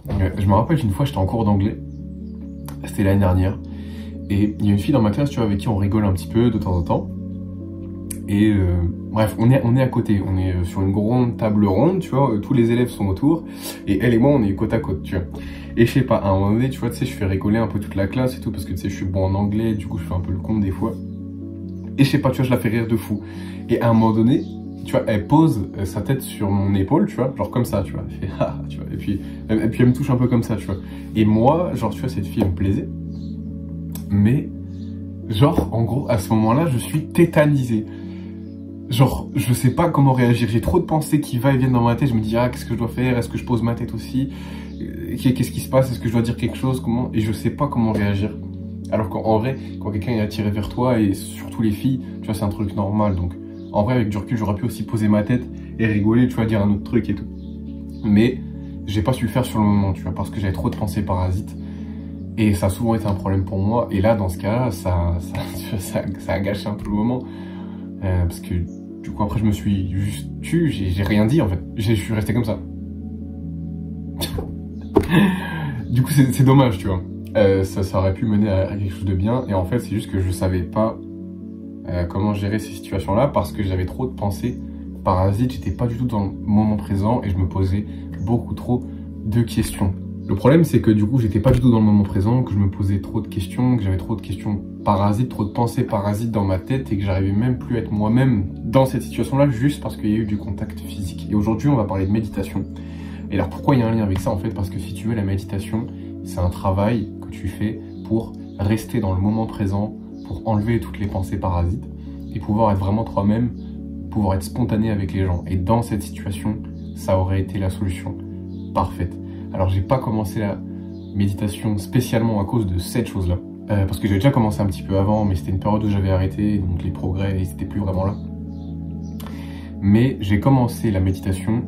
Je me rappelle une fois, j'étais en cours d'anglais, c'était l'année dernière, et il y a une fille dans ma classe, tu vois, avec qui on rigole un petit peu de temps en temps. Et bref, on est à côté, on est sur une grande table ronde, tu vois, tous les élèves sont autour, et elle et moi, on est côte à côte, tu vois. Et je sais pas, à un moment donné, tu vois, tu sais, je fais rigoler un peu toute la classe et tout, parce que tu sais, je suis bon en anglais, du coup, je fais un peu le con des fois. Et je sais pas, tu vois, je la fais rire de fou. Et à un moment donné, tu vois, elle pose sa tête sur mon épaule, tu vois, genre comme ça, tu vois, elle fait ah, tu vois, et puis elle me touche un peu comme ça, tu vois. Et moi, genre, tu vois, cette fille, elle me plaisait, mais, genre, en gros, à ce moment-là, je suis tétanisé. Genre, je sais pas comment réagir, j'ai trop de pensées qui va et viennent dans ma tête, je me dis, ah, qu'est-ce que je dois faire, est-ce que je pose ma tête aussi, qu'est-ce qui se passe, est-ce que je dois dire quelque chose, comment, et je sais pas comment réagir. Alors qu'en vrai, quand quelqu'un est attiré vers toi, et surtout les filles, tu vois, c'est un truc normal, donc, en vrai, avec du recul, j'aurais pu aussi poser ma tête et rigoler, tu vois, dire un autre truc et tout. Mais, j'ai pas su le faire sur le moment, tu vois, parce que j'avais trop de pensées parasites, et ça a souvent été un problème pour moi, et là, dans ce cas-là, ça a gâché un peu le moment. Parce que du coup après je me suis juste tu, j'ai rien dit en fait, je suis resté comme ça. Du coup c'est dommage, tu vois. Ça aurait pu mener à quelque chose de bien, et en fait c'est juste que je savais pas comment gérer ces situations-là parce que j'avais trop de pensées parasites, j'étais pas du tout dans le moment présent et je me posais beaucoup trop de questions. Le problème, c'est que du coup, j'étais pas du tout dans le moment présent, que je me posais trop de questions, que j'avais trop de questions parasites, trop de pensées parasites dans ma tête et que j'arrivais même plus à être moi-même dans cette situation-là juste parce qu'il y a eu du contact physique. Et aujourd'hui, on va parler de méditation. Et alors, pourquoi il y a un lien avec ça en fait? Parce que si tu veux, la méditation, c'est un travail que tu fais pour rester dans le moment présent, pour enlever toutes les pensées parasites et pouvoir être vraiment toi-même, pouvoir être spontané avec les gens. Et dans cette situation, ça aurait été la solution parfaite. Alors j'ai pas commencé la méditation spécialement à cause de cette chose-là, parce que j'avais déjà commencé un petit peu avant, mais c'était une période où j'avais arrêté, donc les progrès ils étaient plus vraiment là. Mais j'ai commencé la méditation,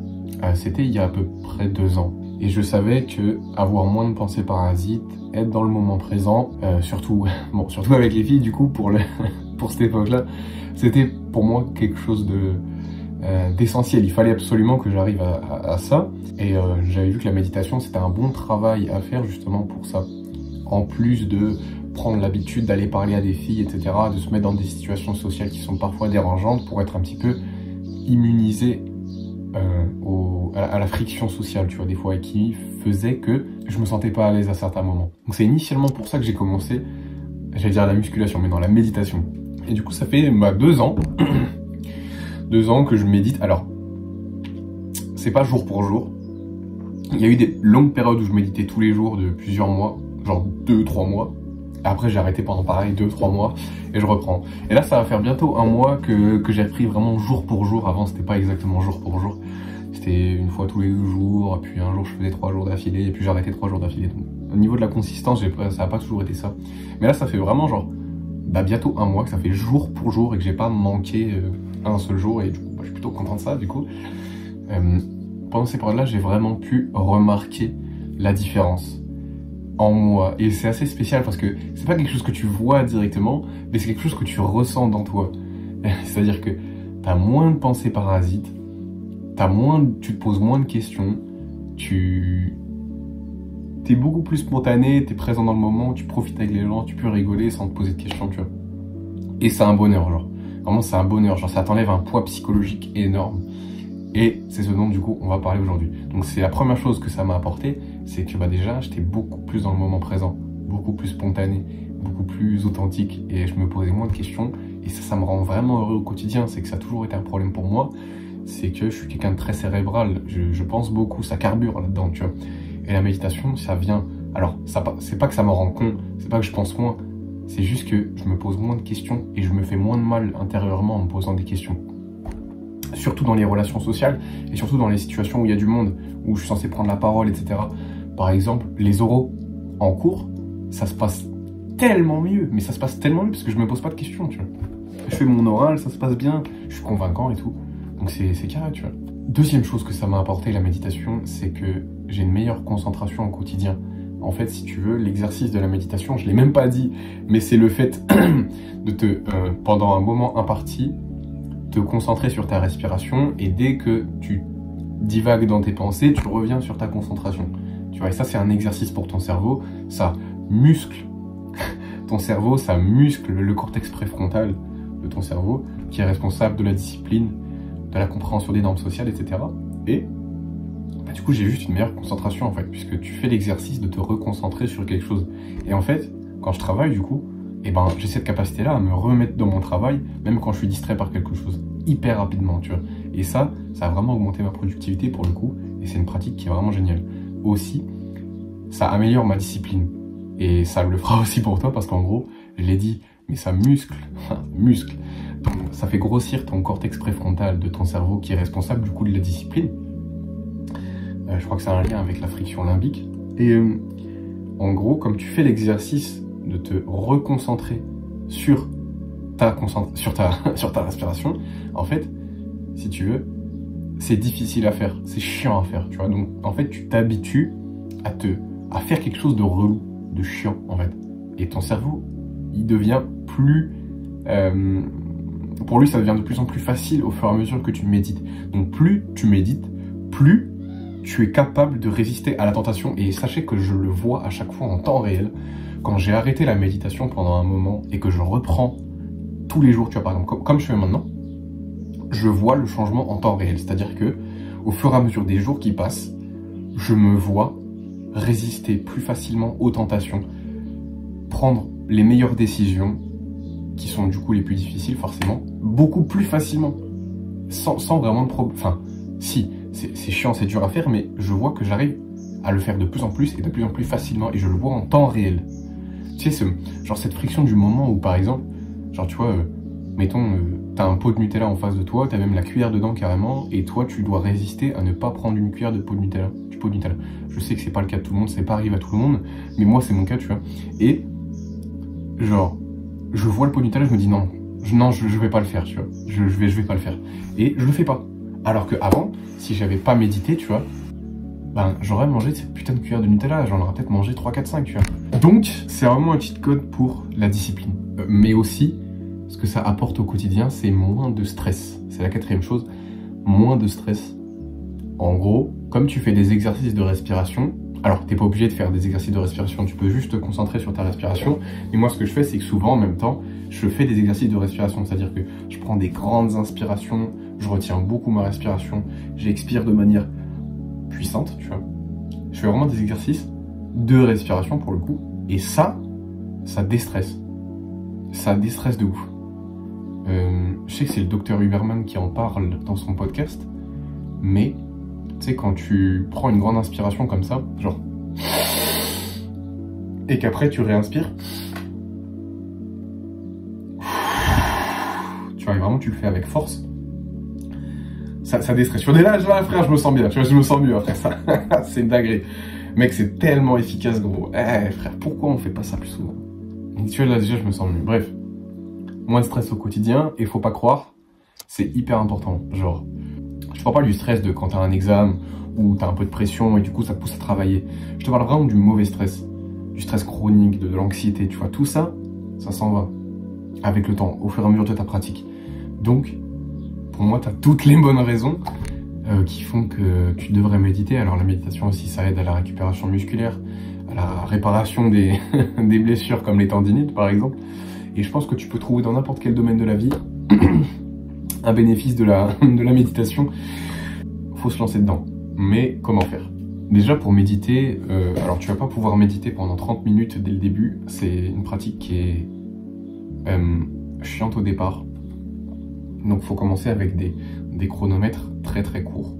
c'était il y a à peu près 2 ans, et je savais que avoir moins de pensées parasites, être dans le moment présent, surtout avec les filles du coup pour cette époque-là, c'était pour moi quelque chose d'essentiel. Il fallait absolument que j'arrive à ça, et j'avais vu que la méditation c'était un bon travail à faire justement pour ça, en plus de prendre l'habitude d'aller parler à des filles, etc., de se mettre dans des situations sociales qui sont parfois dérangeantes pour être un petit peu immunisé à la friction sociale, tu vois, des fois, et qui faisait que je me sentais pas à l'aise à certains moments. Donc c'est initialement pour ça que j'ai commencé, j'allais dire la musculation, mais non, la méditation. Et du coup ça fait 2 ans 2 ans que je médite. Alors, c'est pas jour pour jour. Il y a eu des longues périodes où je méditais tous les jours de plusieurs mois, genre 2-3 mois. Et après, j'ai arrêté pendant pareil 2-3 mois et je reprends. Et là, ça va faire bientôt 1 mois que j'ai repris vraiment jour pour jour. Avant, c'était pas exactement jour pour jour. C'était une fois tous les 2 jours, puis un jour, je faisais 3 jours d'affilée, et puis j'ai arrêté 3 jours d'affilée. Donc, au niveau de la consistance, ça a pas toujours été ça. Mais là, ça fait vraiment genre, bientôt 1 mois que ça fait jour pour jour et que j'ai pas manqué un seul jour, et du coup je suis plutôt content de ça. Du coup pendant ces périodes là j'ai vraiment pu remarquer la différence en moi, et c'est assez spécial parce que c'est pas quelque chose que tu vois directement, mais c'est quelque chose que tu ressens dans toi. C'est à dire que t'as moins de pensées parasites, tu te poses moins de questions, t'es beaucoup plus spontané, t'es présent dans le moment, tu profites avec les gens, tu peux rigoler sans te poser de questions, tu vois. Et c'est un bonheur, genre. Vraiment, c'est un bonheur. Genre, ça t'enlève un poids psychologique énorme. Et c'est ce dont, du coup, on va parler aujourd'hui. Donc, c'est la première chose que ça m'a apporté, c'est que, déjà, j'étais beaucoup plus dans le moment présent, beaucoup plus spontané, beaucoup plus authentique, et je me posais moins de questions. Et ça me rend vraiment heureux au quotidien. C'est que ça a toujours été un problème pour moi. C'est que je suis quelqu'un de très cérébral. Je pense beaucoup, ça carbure là-dedans, tu vois. Et la méditation, ça vient... Alors, c'est pas que ça me rend con, c'est pas que je pense moins, c'est juste que je me pose moins de questions et je me fais moins de mal intérieurement en me posant des questions. Surtout dans les relations sociales et surtout dans les situations où il y a du monde, où je suis censé prendre la parole, etc. Par exemple, les oraux en cours, ça se passe tellement mieux, mais ça se passe tellement mieux parce que je me pose pas de questions, tu vois. Je fais mon oral, ça se passe bien, je suis convaincant et tout, donc c'est carré, tu vois. Deuxième chose que ça m'a apporté, la méditation, c'est que j'ai une meilleure concentration au quotidien. En fait, si tu veux, l'exercice de la méditation, je l'ai même pas dit, mais c'est le fait de pendant un moment imparti, te concentrer sur ta respiration, et dès que tu divagues dans tes pensées, tu reviens sur ta concentration. Tu vois, et ça, c'est un exercice pour ton cerveau. Ça muscle ton cerveau, ça muscle le cortex préfrontal de ton cerveau, qui est responsable de la discipline, de la compréhension des normes sociales, etc. Et du coup, j'ai juste une meilleure concentration, en fait, puisque tu fais l'exercice de te reconcentrer sur quelque chose. Et en fait, quand je travaille, du coup, j'ai cette capacité-là à me remettre dans mon travail, même quand je suis distrait par quelque chose, hyper rapidement, tu vois. Et ça a vraiment augmenté ma productivité, pour le coup, et c'est une pratique qui est vraiment géniale. Aussi, ça améliore ma discipline. Et ça le fera aussi pour toi, parce qu'en gros, je l'ai dit, mais ça muscle. Donc, ça fait grossir ton cortex préfrontal de ton cerveau, qui est responsable, du coup, de la discipline. Je crois que ça a un lien avec la friction limbique. Et en gros, comme tu fais l'exercice de te reconcentrer sur ta respiration, en fait, si tu veux, c'est difficile à faire, c'est chiant à faire, tu vois. Donc, en fait, tu t'habitues à faire quelque chose de relou, de chiant, en fait. Et ton cerveau, il devient plus... pour lui, ça devient de plus en plus facile au fur et à mesure que tu médites. Donc, plus tu médites, plus tu es capable de résister à la tentation. Et sachez que je le vois à chaque fois en temps réel. Quand j'ai arrêté la méditation pendant un moment et que je reprends tous les jours, tu vois, par exemple, comme je fais maintenant, je vois le changement en temps réel. C'est-à-dire que au fur et à mesure des jours qui passent, je me vois résister plus facilement aux tentations, prendre les meilleures décisions, qui sont du coup les plus difficiles forcément, beaucoup plus facilement, sans vraiment de problème. Enfin, si, c'est chiant, c'est dur à faire, mais je vois que j'arrive à le faire de plus en plus et de plus en plus facilement, et je le vois en temps réel. Tu sais, genre cette friction du moment où, par exemple, genre tu vois, mettons, t'as un pot de Nutella en face de toi, t'as même la cuillère dedans carrément, et toi tu dois résister à ne pas prendre une cuillère de pot de Nutella, du pot de Nutella. Je sais que c'est pas le cas de tout le monde, c'est pas arrivé à tout le monde, mais moi c'est mon cas, tu vois. Et genre, je vois le pot de Nutella, je me dis non, je vais pas le faire, tu vois. Je vais pas le faire. Et je le fais pas. Alors que avant, si j'avais pas médité, tu vois, j'aurais mangé cette putain de cuillère de Nutella, j'en aurais peut-être mangé 3, 4, 5, tu vois. Donc, c'est vraiment un cheat code pour la discipline. Mais aussi, ce que ça apporte au quotidien, c'est moins de stress. C'est la 4e chose, moins de stress. En gros, comme tu fais des exercices de respiration, alors t'es pas obligé de faire des exercices de respiration, tu peux juste te concentrer sur ta respiration. Et moi, ce que je fais, c'est que souvent, en même temps, je fais des exercices de respiration. C'est-à-dire que je prends des grandes inspirations, je retiens beaucoup ma respiration, j'expire de manière puissante, tu vois. Je fais vraiment des exercices de respiration pour le coup. Et ça déstresse. Ça déstresse de ouf. Je sais que c'est le docteur Huberman qui en parle dans son podcast, mais tu sais, quand tu prends une grande inspiration comme ça, genre, et qu'après tu réinspires, tu vois, vraiment tu le fais avec force, ça déstresse. Tu vois, là, frère, je me sens bien, tu vois, je me sens mieux après ça. C'est une dinguerie. Mec, c'est tellement efficace, gros. Frère, pourquoi on fait pas ça plus souvent? Et tu vois, là, déjà, je me sens mieux. Bref, moins de stress au quotidien, et faut pas croire, c'est hyper important. Genre, je te parle pas du stress de quand t'as un examen, ou t'as un peu de pression, et du coup, ça te pousse à travailler. Je te parle vraiment du mauvais stress, du stress chronique, de l'anxiété, tu vois. Tout ça, ça s'en va avec le temps, au fur et à mesure de ta pratique. Donc, pour moi, t'as toutes les bonnes raisons qui font que tu devrais méditer. Alors la méditation aussi, ça aide à la récupération musculaire, à la réparation des, des blessures comme les tendinites par exemple. Et je pense que tu peux trouver dans n'importe quel domaine de la vie un bénéfice de la méditation. Faut se lancer dedans. Mais comment faire? Déjà pour méditer, alors tu vas pas pouvoir méditer pendant 30 minutes dès le début. C'est une pratique qui est chiante au départ. Donc faut commencer avec des chronomètres très très courts,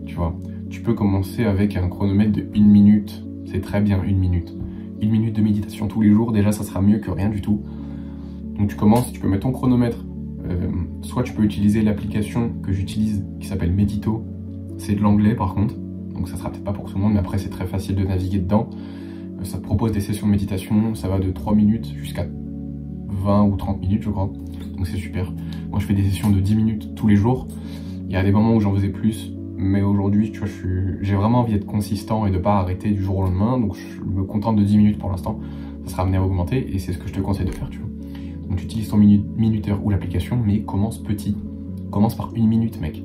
tu vois. Tu peux commencer avec un chronomètre de 1 minute, c'est très bien 1 minute. 1 minute de méditation tous les jours, déjà ça sera mieux que rien du tout. Donc tu commences, tu peux mettre ton chronomètre, soit tu peux utiliser l'application que j'utilise qui s'appelle Medito, c'est de l'anglais par contre, donc ça sera peut-être pas pour tout le monde, mais après c'est très facile de naviguer dedans. Ça te propose des sessions de méditation, ça va de 3 minutes jusqu'à 20 ou 30 minutes je crois, donc c'est super. Moi je fais des sessions de 10 minutes tous les jours, il y a des moments où j'en faisais plus, mais aujourd'hui tu vois, j'ai vraiment envie d'être consistant et de pas arrêter du jour au lendemain, donc je me contente de 10 minutes pour l'instant, ça sera amené à augmenter et c'est ce que je te conseille de faire, tu vois. Donc tu utilises ton minuteur ou l'application, mais commence petit, commence par 1 minute mec.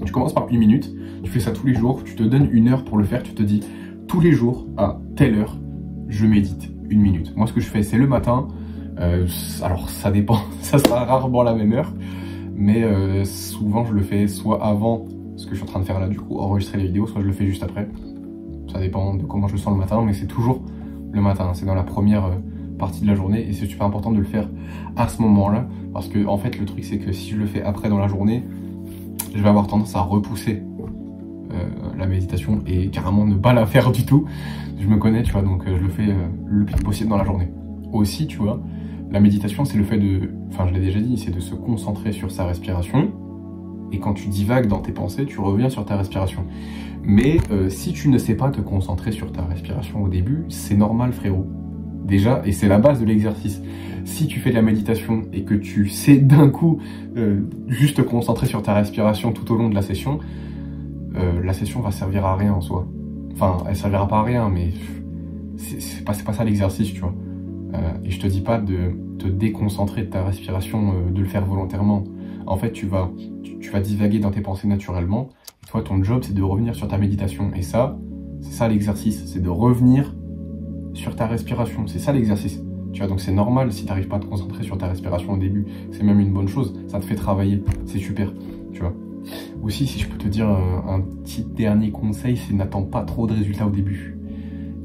Tu commences par 1 minute, tu fais ça tous les jours, tu te donnes 1 heure pour le faire, tu te dis tous les jours, à telle heure, je médite 1 minute. Moi, ce que je fais, c'est le matin. Alors, ça dépend, ça sera rarement la même heure. Mais souvent, je le fais soit avant ce que je suis en train de faire là, du coup, enregistrer les vidéos, soit je le fais juste après. Ça dépend de comment je le sens le matin, mais c'est toujours le matin. C'est dans la première partie de la journée et c'est super important de le faire à ce moment-là. Parce que, en fait, le truc, c'est que si je le fais après dans la journée, je vais avoir tendance à repousser la méditation et carrément ne pas la faire du tout. Je me connais, tu vois, donc je le fais le plus possible dans la journée. Aussi, tu vois, la méditation, c'est le fait de, enfin je l'ai déjà dit, c'est de se concentrer sur sa respiration. Et quand tu divagues dans tes pensées, tu reviens sur ta respiration. Mais si tu ne sais pas te concentrer sur ta respiration au début, c'est normal, frérot. Déjà, et c'est la base de l'exercice. Si tu fais de la méditation et que tu sais d'un coup juste te concentrer sur ta respiration tout au long de la session va servir à rien en soi. Enfin, elle servira pas à rien, mais c'est pas ça l'exercice, tu vois. Et je te dis pas de te déconcentrer de ta respiration, de le faire volontairement. En fait, tu vas divaguer dans tes pensées naturellement. Et toi, ton job, c'est de revenir sur ta méditation. Et ça, c'est ça l'exercice, c'est de revenir sur ta respiration. C'est ça l'exercice. Tu vois, donc c'est normal si tu n'arrives pas à te concentrer sur ta respiration au début. C'est même une bonne chose. Ça te fait travailler. C'est super, tu vois. Aussi, si je peux te dire un petit dernier conseil, c'est n'attends pas trop de résultats au début.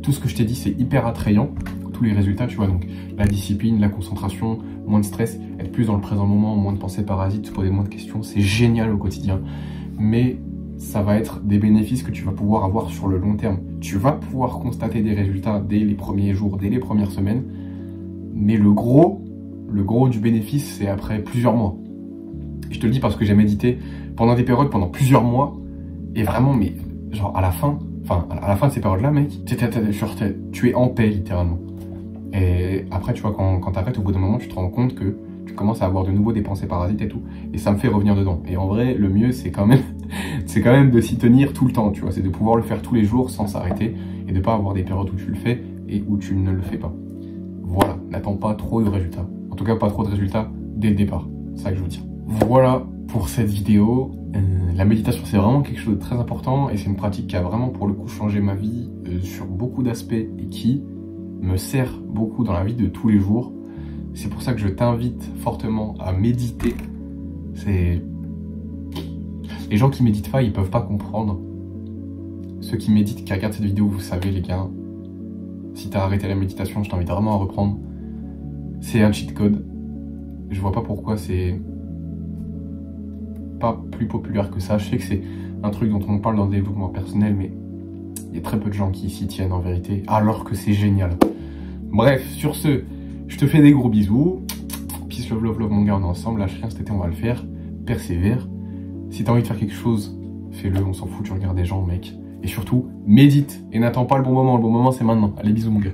Tout ce que je t'ai dit, c'est hyper attrayant. Tous les résultats, tu vois, donc la discipline, la concentration, moins de stress, être plus dans le présent moment, moins de pensées parasites, se poser moins de questions, c'est génial au quotidien. Mais ça va être des bénéfices que tu vas pouvoir avoir sur le long terme. Tu vas pouvoir constater des résultats dès les premiers jours, dès les premières semaines, mais le gros du bénéfice, c'est après plusieurs mois. Et je te le dis parce que j'ai médité pendant des périodes, pendant plusieurs mois, et vraiment, mais genre à la fin de ces périodes-là, mec, tu es en paix, littéralement. Et après, tu vois, quand t'arrêtes, au bout d'un moment, tu te rends compte que tu commences à avoir de nouveau des pensées parasites et tout. Et ça me fait revenir dedans. Et en vrai, le mieux, c'est quand même de s'y tenir tout le temps, tu vois. C'est de pouvoir le faire tous les jours sans s'arrêter et de pas avoir des périodes où tu le fais et où tu ne le fais pas. Voilà, n'attends pas trop de résultats. En tout cas, pas trop de résultats dès le départ. C'est ça que je veux dire. Voilà pour cette vidéo. La méditation, c'est vraiment quelque chose de très important et c'est une pratique qui a vraiment, pour le coup, changé ma vie sur beaucoup d'aspects et qui me sert beaucoup dans la vie de tous les jours. C'est pour ça que je t'invite fortement à méditer. Les gens qui méditent pas, ils peuvent pas comprendre. Ceux qui méditent, qui regardent cette vidéo, vous savez les gars, si t'as arrêté la méditation, je t'invite vraiment à reprendre. C'est un cheat code. Je vois pas pourquoi c'est pas plus populaire que ça. Je sais que c'est un truc dont on parle dans le développement personnel, mais il y a très peu de gens qui s'y tiennent en vérité, alors que c'est génial. Bref, sur ce, je te fais des gros bisous. Peace, love, love, love, mon gars, on est ensemble. Lâche rien, cet été, on va le faire. Persévère. Si t'as envie de faire quelque chose, fais-le, on s'en fout, tu regardes des gens, mec. Et surtout, médite. Et n'attends pas le bon moment. Le bon moment, c'est maintenant. Allez, bisous, mon gars.